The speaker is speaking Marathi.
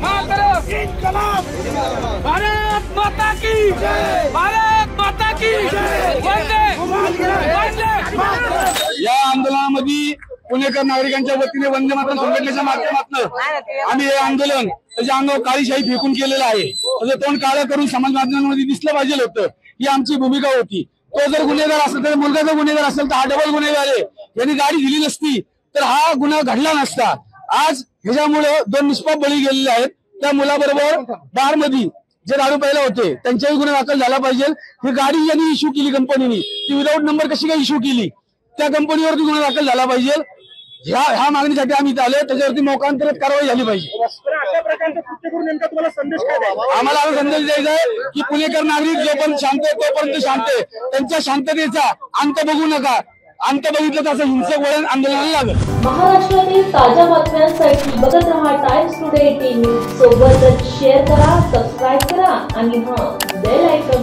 मातरम, इनकलाब, भारत माता की जय, भारत माता की जय, वंदे या आंदोलनामध्ये पुणेकर नागरिकांच्या वतीने वंदे मातरम संघटनेच्या माध्यमातून आम्ही हे आंदोलन त्याच्या अंगावर काळी शाई फेकून केलेलं आहे। त्याचं तोंड काळं करून समाज माध्यमांमध्ये दिसलं पाहिजे होतं, ही आमची भूमिका होती। तो जर गुन्हेगार असेल तर मुलगा जर गुन्हेगार असेल तर हा डबल गुन्हेगार आहे। यांनी गाडी दिली नसती तर हा गुन्हा घडला नसता। आज ह्याच्यामुळे दोन निष्पाप बळी गेलेले आहेत। त्या मुलाबरोबर बार मध्ये जे दारू प्यायला होते त्यांच्याही गुन्हा दाखल झाला पाहिजे। ही गाडी यांनी इश्यू केली कंपनीने, ती विदाऊट नंबर कशी काय इश्यू केली, त्या कंपनीवरती गुन्हा दाखल झाला पाहिजे। ह्या मागणीसाठी आम्ही इथे आलो, त्याच्यावरती मोकांतरित कारवाई झाली पाहिजे। अशा प्रकारचं कृत्य करून नेमका तुम्हाला संदेश काय द्यायचा? आम्हाला संदेश द्यायचा आहे की पुणेकर नागरिक जोपर्यंत शांत आहे तोपर्यंत शांत आहे, त्यांच्या शांततेचा अंत बघू नका। अंत बघितलं तर असं हिंसक वळण आंदोलनाला लागेल। महाराष्ट्रातील ताज्या बातम्यांसाठी बघत रहा टाइम्स टुडे टीव्ही। सोबतच शेअर करा, सबस्क्राईब करा आणि बेल आयकॉन